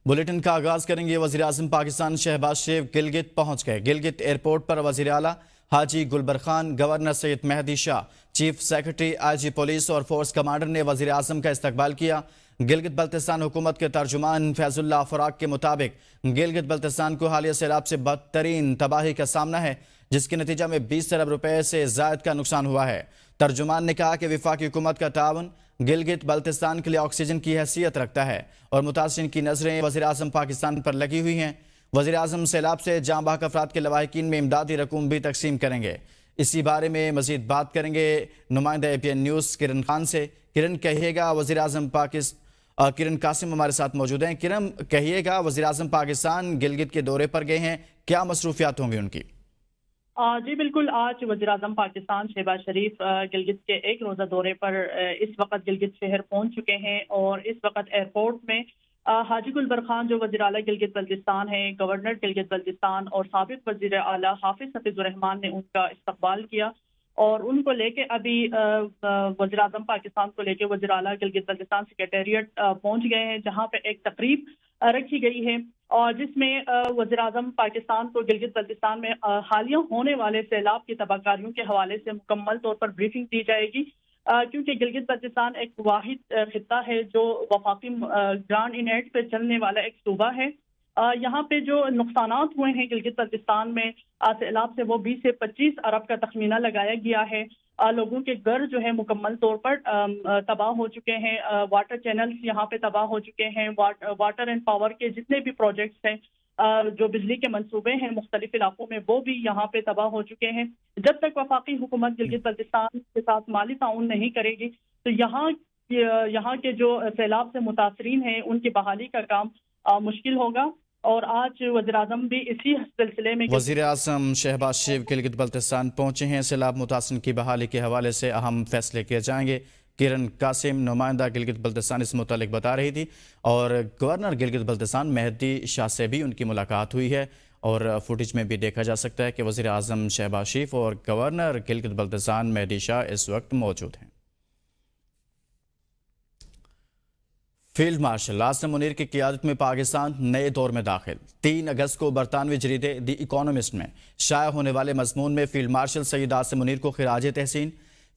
Bulletin کا آغاز کریں گے۔ وزیر اعظم پاکستان شہباز شریف گلگت پہنچ گئے۔ گلگت ایئرپورٹ پر وزیر اعلیٰ حاجی Gulbar Khan, governor Syed Mehdi Shah, chief secretary I G police اور فورس کمانڈر نے وزیر اعظم کا استقبال کیا۔ گلگت بلتستان حکومت کے ترجمان فیض اللہ فراق کے مطابق گلگت بلتستان کو حالیہ سیلاب سے بدترین تباہی کا سامنا ہے، جس کے نتیجہ میں 20 ارب روپے سے زائد کا نقصان ہوا ہے۔ ترجمان نے کہا کہ وفاقی حکومت کا تعاون گلگت بلتستان کے لیے آکسیجن کی حیثیت رکھتا ہے اور متاثرین کی نظریں وزیر اعظم پاکستان پر لگی ہوئی ہیں۔ وزیر اعظم سیلاب سے جاں بحق افراد کے لواحقین میں امدادی رقوم بھی تقسیم کریں گے۔ اسی بارے میں مزید بات کریں گے نمائندہ اے پی این نیوز کرن خان سے۔ کرن، کہیے گا وزیر اعظم کرن قاسم ہمارے ساتھ موجود ہیں۔ کرن، کہیے گا وزیر اعظم پاکستان گلگت کے دورے پر گئے ہیں، کیا مصروفیات ہوں گی ان کی؟ جی بالکل، آج وزیر اعظم پاکستان شہباز شریف گلگت کے ایک روزہ دورے پر اس وقت گلگت شہر پہنچ چکے ہیں اور اس وقت ایئرپورٹ میں حاجی گلبر خان جو وزیر اعلیٰ گلگت بلتستان ہیں، گورنر گلگت بلتستان اور سابق وزیر اعلیٰ حافظ حفیظ الرحمان نے ان کا استقبال کیا اور ان کو لے کے ابھی وزیر اعظم پاکستان کو لے کے وزیر اعلیٰ گلگت بلتستان سیکریٹریٹ پہنچ گئے ہیں، جہاں پہ ایک تقریب رکھی گئی ہے اور جس میں وزیر اعظم پاکستان کو گلگت بلتستان میں حالیہ ہونے والے سیلاب کی تباہ کاریوں کے حوالے سے مکمل طور پر بریفنگ دی جائے گی، کیونکہ گلگت بلتستان ایک واحد خطہ ہے جو وفاقی گرانڈ ان ایڈ پہ چلنے والا ایک صوبہ ہے۔ یہاں پہ جو نقصانات ہوئے ہیں گلگت بلتستان میں سیلاب سے وہ 20 سے 25 ارب کا تخمینہ لگایا گیا ہے۔ لوگوں کے گھر جو ہے مکمل طور پر تباہ ہو چکے ہیں، واٹر چینلز یہاں پہ تباہ ہو چکے ہیں، واٹر اینڈ پاور کے جتنے بھی پروجیکٹس ہیں، جو بجلی کے منصوبے ہیں مختلف علاقوں میں، وہ بھی یہاں پہ تباہ ہو چکے ہیں۔ جب تک وفاقی حکومت گلگت بلتستان کے ساتھ مالی تعاون نہیں کرے گی تو یہاں کے جو سیلاب سے متاثرین ہیں ان کی بحالی کا کام مشکل ہوگا، اور آج وزیر اعظم بھی اسی سلسلے میں وزیر اعظم شہباز شریف گلگت بلتستان پہنچے ہیں۔ سیلاب متاثرین کی بحالی کے حوالے سے اہم فیصلے کیے جائیں گے۔ کرن قاسم نمائندہ گلگت بلتستان اس متعلق بتا رہی تھی، اور گورنر گلگت بلتستان مہدی شاہ سے بھی ان کی ملاقات ہوئی ہے اور فوٹیج میں بھی دیکھا جا سکتا ہے کہ وزیر اعظم شہباز شریف اور گورنر گلگت بلتستان مہدی شاہ اس وقت موجود ہیں۔ فیلڈ مارشل عاصم منیر کی قیادت میں پاکستان نئے دور میں داخل۔ 3 اگست کو برطانوی جریدے دی اکانومسٹ میں شائع ہونے والے مضمون میں فیلڈ مارشل سید عاصم منیر کو خراج تحسین۔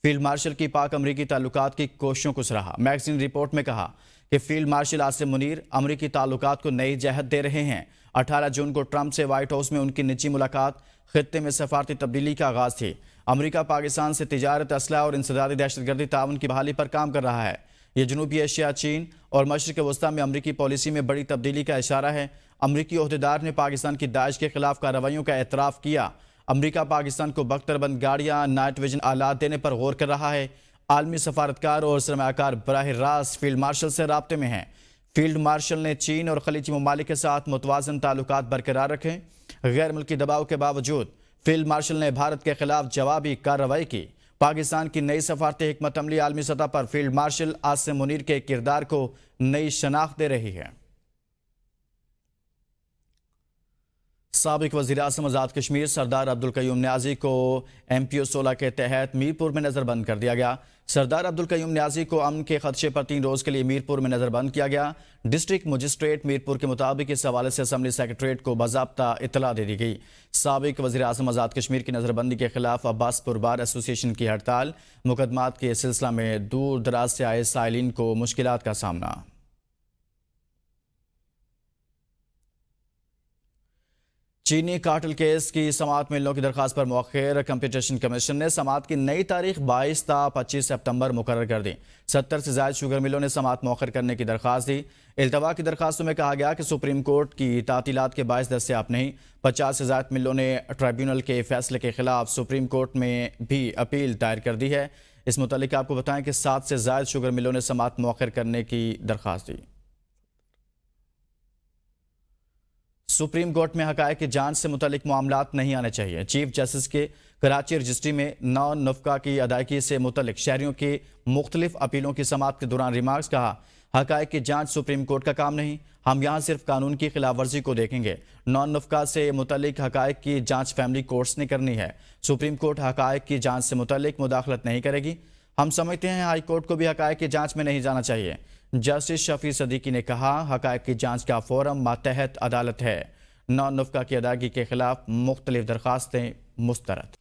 فیلڈ مارشل کی پاک امریکی تعلقات کی کوششوں کو سراہا۔ میگزین رپورٹ میں کہا کہ فیلڈ مارشل عاصم منیر امریکی تعلقات کو نئی جہت دے رہے ہیں۔ 18 جون کو ٹرمپ سے وائٹ ہاؤس میں ان کی نجی ملاقات خطے میں سفارتی تبدیلی کا آغاز تھی۔ امریکہ پاکستان سے تجارت، اسلحہ اور انسدادی دہشت گردی تعاون کی بحالی پر کام کر رہا ہے۔ یہ جنوبی ایشیا، چین اور مشرق وسطیٰ میں امریکی پالیسی میں بڑی تبدیلی کا اشارہ ہے۔ امریکی عہدیدار نے پاکستان کی داعش کے خلاف کارروائیوں کا اعتراف کیا۔ امریکہ پاکستان کو بختر بند گاڑیاں، نائٹ ویژن آلات دینے پر غور کر رہا ہے۔ عالمی سفارتکار اور سرمایہ کار براہ راست فیلڈ مارشل سے رابطے میں ہیں۔ فیلڈ مارشل نے چین اور خلیجی ممالک کے ساتھ متوازن تعلقات برقرار رکھے۔ غیر ملکی دباؤ کے باوجود فیلڈ مارشل نے بھارت کے خلاف جوابی کارروائی کی۔ پاکستان کی نئی سفارتی حکمت عملی عالمی سطح پر فیلڈ مارشل عاصم منیر کے کردار کو نئی شناخت دے رہی ہے۔ سابق وزیر اعظم آزاد کشمیر سردار عبدالقیوم نیازی کو ایم پی او 16 کے تحت میرپور میں نظر بند کر دیا گیا۔ سردار عبدالقیوم نیازی کو امن کے خدشے پر 3 روز کے لیے میرپور میں نظر بند کیا گیا۔ ڈسٹرکٹ مجسٹریٹ میرپور کے مطابق اس حوالے سے اسمبلی سیکریٹریٹ کو باضابطہ اطلاع دے دی گئی۔ سابق وزیر اعظم آزاد کشمیر کی نظر بندی کے خلاف عباس پور بار ایسوسی ایشن کی ہڑتال۔ مقدمات کے سلسلہ میں دور دراز سے آئے سائلین کو مشکلات کا سامنا۔ چینی کارٹل کیس کی سماعت ملنوں کی درخواست پر مؤخر کمپٹیشن کمیشن نے سماعت کی نئی تاریخ 22 تا 25 سپتمبر مقرر کر دی۔ 70 سے زائد شوگر ملوں نے سماعت مؤخر کرنے کی درخواست دی۔ التوا کی درخواستوں میں کہا گیا کہ سپریم کورٹ کی تعطیلات کے باعث دستیاب نہیں۔ 50 سے زائد ملوں نے ٹرائیبیونل کے فیصلے کے خلاف سپریم کورٹ میں بھی اپیل دائر کر دی ہے۔ اس متعلق آپ کو بتائیں کہ 7 سے زائد شوگر ملوں نے سماعت مؤخر کرنے کی درخواست دی۔ سپریم کورٹ میں حقائق کی جانچ سے متعلق معاملات نہیں آنے چاہیے۔ چیف جسٹس کے کراچی رجسٹری میں نان نفقہ کی ادائیگی سے متعلق شہریوں کی مختلف اپیلوں کی سماعت کے دوران ریمارکس کہا، حقائق کی جانچ سپریم کورٹ کا کام نہیں، ہم یہاں صرف قانون کی خلاف ورزی کو دیکھیں گے۔ نان نفقہ سے متعلق حقائق کی جانچ فیملی کورٹس نے کرنی ہے۔ سپریم کورٹ حقائق کی جانچ سے متعلق مداخلت نہیں کرے گی۔ ہم سمجھتے ہیں ہائی کورٹ کو بھی حقائق کی جانچ میں نہیں جانا چاہیے۔ جسٹس شفیع صدیقی نے کہا حقائق کی جانچ کا فورم ماتحت عدالت ہے۔ نان نفقہ کی ادائیگی کے خلاف مختلف درخواستیں مسترد۔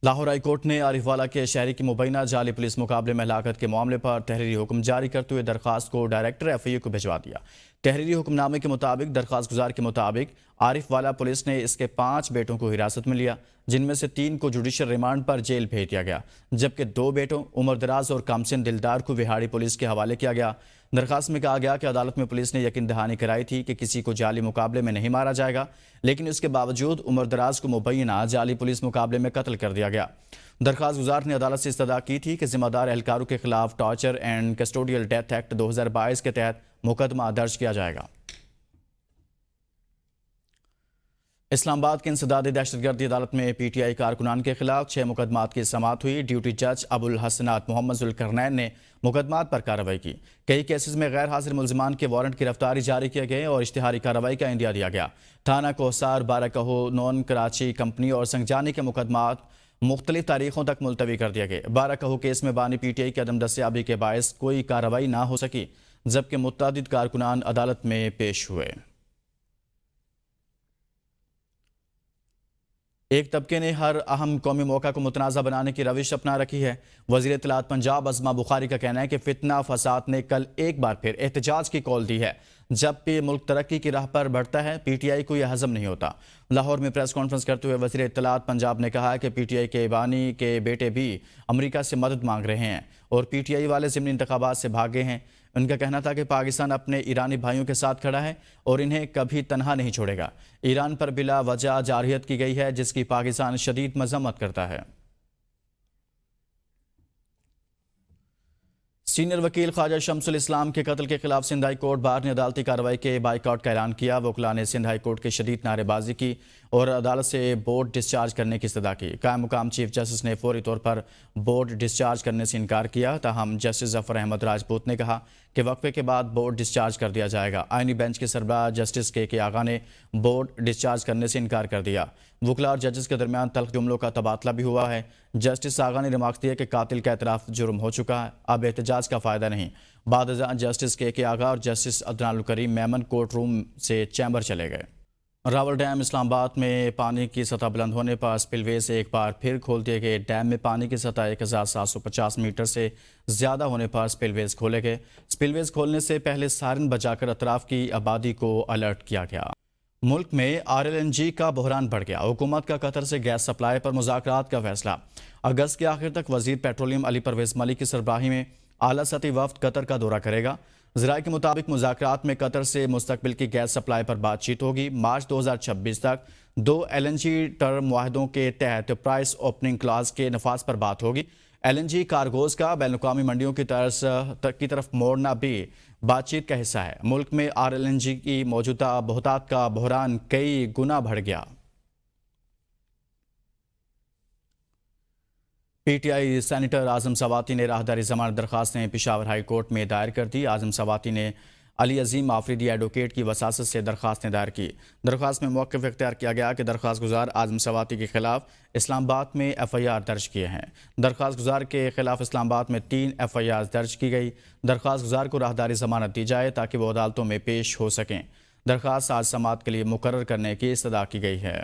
لاہور ہائی کورٹ نے عارف والا کے شہری کی مبینہ جعلی پولیس مقابلے میں ہلاکت کے معاملے پر تحریری حکم جاری کرتے ہوئے درخواست کو ڈائریکٹر ایف آئی اے کو بھجوا دیا۔ تحریری حکم نامے کے مطابق درخواست گزار کے مطابق عارف والا پولیس نے اس کے 5 بیٹوں کو حراست میں لیا، جن میں سے 3 کو جوڈیشل ریمانڈ پر جیل بھیج دیا گیا، جبکہ 2 بیٹوں عمر دراز اور کامسن دلدار کو وہاڑی پولیس کے حوالے کیا گیا۔ درخواست میں کہا گیا کہ عدالت میں پولیس نے یقین دہانی کرائی تھی کہ کسی کو جعلی مقابلے میں نہیں مارا جائے گا، لیکن اس کے باوجود عمر دراز کو مبینہ جعلی پولیس مقابلے میں قتل کر دیا گیا۔ درخواست گزار نے عدالت سے استدعا کی تھی کہ ذمہ دار اہلکاروں کے خلاف torture and custodial death act 2022 کے تحت مقدمہ درج کیا جائے گا۔ اسلام آباد کی انسداد دہشت گردی عدالت میں پی ٹی آئی کارکنان کے خلاف 6 مقدمات کی سماعت ہوئی۔ ڈیوٹی جج ابو الحسنات محمد ذوالقرنین نے مقدمات پر کارروائی کی۔ کئی کیسز میں غیر حاضر ملزمان کے وارنٹ کی رفتاری جاری کیے گئے اور اشتہاری کارروائی کا عندیہ دیا گیا۔ تھانہ کوہسار، بارہ کہو، نون کراچی کمپنی اور سنگجانی کے مقدمات مختلف تاریخوں تک ملتوی کر دیے گئے۔ بارہ کہو کیس میں بانی پی ٹی آئی کی عدم دستیابی کے باعث کوئی کارروائی نہ ہو سکی، جبکہ متعدد کارکنان عدالت میں پیش ہوئے۔ ایک طبقے نے ہر اہم قومی موقع کو متنازع بنانے کی روش اپنا رکھی ہے۔ وزیر اطلاعات پنجاب عظمہ بخاری کا کہنا ہے کہ فتنہ فساد نے کل ایک بار پھر احتجاج کی کال دی ہے۔ جب بھی ملک ترقی کی راہ پر بڑھتا ہے، پی ٹی آئی کو یہ ہضم نہیں ہوتا۔ لاہور میں پریس کانفرنس کرتے ہوئے وزیر اطلاعات پنجاب نے کہا کہ پی ٹی آئی کے بانی کے بیٹے بھی امریکہ سے مدد مانگ رہے ہیں اور پی ٹی آئی والے ضمنی انتخابات سے بھاگے ہیں۔ ان کا کہنا تھا کہ پاکستان اپنے ایرانی بھائیوں کے ساتھ کھڑا ہے اور انہیں کبھی تنہا نہیں چھوڑے گا۔ ایران پر بلا وجہ جارحیت کی گئی ہے، جس کی پاکستان شدید مذمت کرتا ہے۔ سینئر وکیل خواجہ شمس الاسلام کے قتل کے خلاف سندھ ہائی کورٹ بار نے عدالتی کارروائی کے بائیکاٹ کا اعلان کیا۔ وکلاء نے سندھ ہائی کورٹ کے شدید نعرے بازی کی اور عدالت سے بورڈ ڈسچارج کرنے کی استدعا کی۔ قائم مقام چیف جسٹس نے فوری طور پر بورڈ ڈسچارج کرنے سے انکار کیا، تاہم جسٹس ظفر احمد راجپوت نے کہا کہ وقفے کے بعد بورڈ ڈسچارج کر دیا جائے گا۔ آئینی بینچ کے سربراہ جسٹس کے آغا نے بورڈ ڈسچارج کرنے سے انکار کر دیا۔ وکلاء اور ججز کے درمیان تلخ جملوں کا تبادلہ بھی ہوا ہے۔ جسٹس آغا نے ریمارکس دیا کہ قاتل کا اعتراف جرم ہو چکا ہے، اب احتجاج کا فائدہ نہیں۔ بعد ازاں جسٹس کے آغا اور جسٹس عدنان الکریم میمن کورٹ روم سے چیمبر چلے گئے۔ راول ڈیم اسلام آباد میں پانی کی سطح بلند ہونے پر سپل ویز ایک بار پھر کھول دیے گئے۔ ڈیم میں پانی کی سطح 1750 میٹر سے زیادہ ہونے پر سپل ویز کھولے گئے۔ سپل ویز کھولنے سے پہلے سائرن بجا کر اطراف کی آبادی کو الرٹ کیا گیا۔ ملک میں RLNG کا بحران بڑھ گیا۔ حکومت کا قطر سے گیس سپلائی پر مذاکرات کا فیصلہ۔ اگست کے آخر تک وزیر پیٹرولیم علی پرویز ملک کی سربراہی میں اعلیٰ سطحی وفد قطر کا دورہ کرے گا۔ ذرائع کے مطابق مذاکرات میں قطر سے مستقبل کی گیس سپلائی پر بات چیت ہوگی۔ مارچ 2026 تک 2 LNG ٹرم معاہدوں کے تحت پرائس اوپننگ کلاز کے نفاذ پر بات ہوگی۔ LNG کارگوز کا بین الاقوامی منڈیوں کی طرف موڑنا بھی بات چیت کا حصہ ہے۔ ملک میں RLNG کی موجودہ بہتات کا بحران کئی گنا بڑھ گیا۔ پی ٹی آئی سینیٹر اعظم سواتی نے راہداری ضمانت درخواستیں پشاور ہائی کورٹ میں دائر کر دی۔ اعظم سواتی نے علی عظیم آفریدی ایڈوکیٹ کی وساطت سے درخواستیں دائر کی۔ درخواست میں موقف اختیار کیا گیا کہ درخواست گزار اعظم سواتی کے خلاف اسلام آباد میں FIR درج کیے ہیں۔ درخواست گزار کے خلاف اسلام آباد میں 3 FIR درج کی گئی۔ درخواست گزار کو راہداری ضمانت دی جائے تاکہ وہ عدالتوں میں پیش ہو سکیں۔ درخواست آج سماعت کے لیے مقرر کرنے کی استدعا کی گئی ہے۔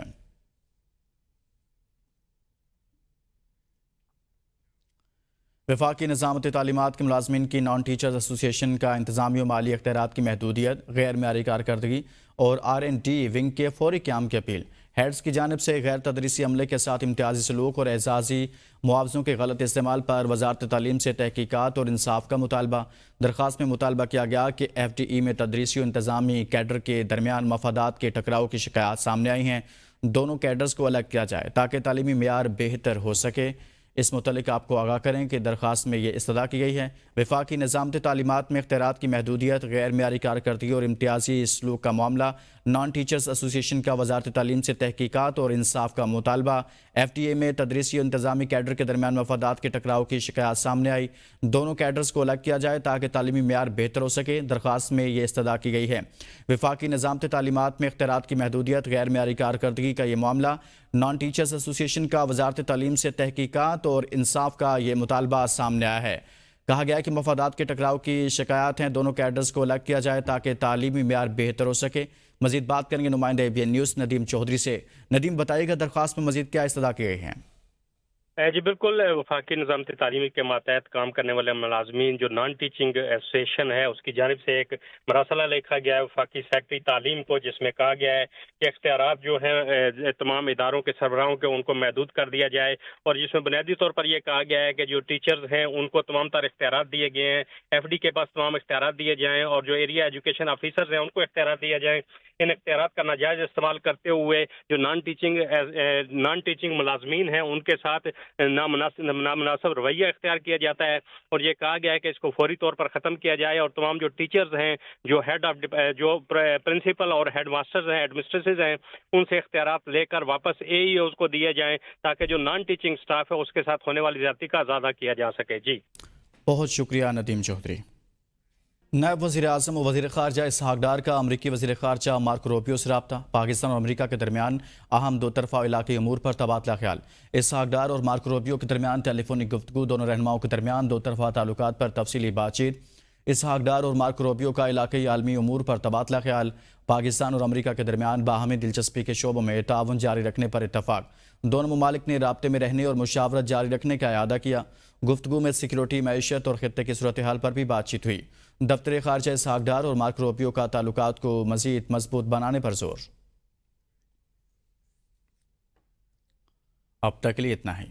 وفاقی نظامت تعلیمات کے ملازمین کی نان ٹیچرز ایسوسی ایشن کا انتظامی و مالی اختیارات کی محدودیت، غیر معیاری کارکردگی اور R&D ونگ کے فوری قیام کی اپیل۔ ہیڈز کی جانب سے غیر تدریسی عملے کے ساتھ امتیازی سلوک اور اعزازی معاوضوں کے غلط استعمال پر وزارت تعلیم سے تحقیقات اور انصاف کا مطالبہ۔ درخواست میں مطالبہ کیا گیا کہ FDE میں تدریسی و انتظامی کیڈر کے درمیان مفادات کے ٹکراؤ کی شکایات سامنے آئی ہیں۔ دونوں کیڈرز کو الگ کیا جائے تاکہ تعلیمی معیار بہتر ہو سکے۔ اس متعلق آپ کو آگاہ کریں کہ درخواست میں یہ استدعا کی گئی ہے۔ وفاقی نظامت تعلیمات میں اختیارات کی محدودیت، غیر معیاری کارکردگی اور امتیازی سلوک کا معاملہ۔ نان ٹیچرز ایسوسی ایشن کا وزارت تعلیم سے تحقیقات اور انصاف کا مطالبہ۔ FDA میں تدریسی اور انتظامی کیڈر کے درمیان مفادات کے ٹکراؤ کی شکایات سامنے آئی۔ دونوں کیڈرز کو الگ کیا جائے تاکہ تعلیمی معیار بہتر ہو سکے۔ درخواست میں یہ استدعا کی گئی ہے۔ وفاقی نظامت تعلیمات میں اختیارات کی محدودیت، غیر معیاری کارکردگی کا یہ معاملہ نان ٹیچرز ایسوسی ایشن کا وزارت تعلیم سے تحقیقات اور انصاف کا یہ مطالبہ سامنے آیا ہے۔ کہا گیا کہ مفادات کے ٹکراؤ کی شکایات ہیں، دونوں کیڈرز کو الگ کیا جائے تاکہ تعلیمی معیار بہتر ہو سکے۔ مزید بات کریں گے نمائندہ ABN نیوز ندیم چودھری سے۔ ندیم، بتائیے گا درخواست میں مزید کیا استدعا کی گئی ہیں؟ جی بالکل، وفاقی نظام تعلیمی کے ماتحت کام کرنے والے ملازمین جو نان ٹیچنگ ایسوسیشن ہے اس کی جانب سے ایک مراسلہ لکھا گیا ہے وفاقی سیکرٹری تعلیم کو، جس میں کہا گیا ہے کہ اختیارات جو ہیں تمام اداروں کے سربراہوں کے ان کو محدود کر دیا جائے، اور جس میں بنیادی طور پر یہ کہا گیا ہے کہ جو ٹیچرز ہیں ان کو تمام تر اختیارات دیے گئے ہیں، FD کے پاس تمام اختیارات دیے جائیں، اور جو ایریا ایجوکیشن آفیسرز ہیں ان کو اختیارات دیا جائیں۔ ان اختیارات کا ناجائز استعمال کرتے ہوئے جو نان ٹیچنگ ملازمین ہیں ان کے ساتھ نامناسب رویہ اختیار کیا جاتا ہے، اور یہ کہا گیا ہے کہ اس کو فوری طور پر ختم کیا جائے، اور تمام جو ٹیچرز ہیں، جو جو پرنسپل اور ہیڈ ماسٹرز ہیں، ایڈمنسٹریٹرز ہیں، ان سے اختیارات لے کر واپس AEOs کو دیے جائیں تاکہ جو نان ٹیچنگ سٹاف ہے اس کے ساتھ ہونے والی زیادتی کا ازادہ کیا جا سکے۔ جی بہت شکریہ ندیم چودھری۔ نائب وزیر اعظم و وزیر خارجہ اسحاق ڈار کا امریکی وزیر خارجہ مارکو روبیو سے رابطہ، پاکستان اور امریکہ کے درمیان اہم دو طرفہ علاقائی امور پر تبادلہ خیال۔ اسحاق ڈار اور مارکو روبیو کے درمیان ٹیلی فونک گفتگو، دونوں رہنماؤں کے درمیان دو طرفہ تعلقات پر تفصیلی بات چیت۔ اسحاق ڈار اور مارکو روبیو کا علاقائی عالمی امور پر تبادلہ خیال، پاکستان اور امریکہ کے درمیان باہمی دلچسپی کے شعبوں میں تعاون جاری رکھنے پر اتفاق۔ دونوں ممالک نے رابطے میں رہنے اور مشاورت جاری رکھنے کا اعادہ کیا۔ گفتگو میں سیکیورٹی، معیشت اور خطے کی صورتحال پر بھی بات چیت ہوئی۔ دفتر خارجہ اسحاق ڈار اور مارکو روبیو کا تعلقات کو مزید مضبوط بنانے پر زور۔ اب تک کے لیے اتنا ہی۔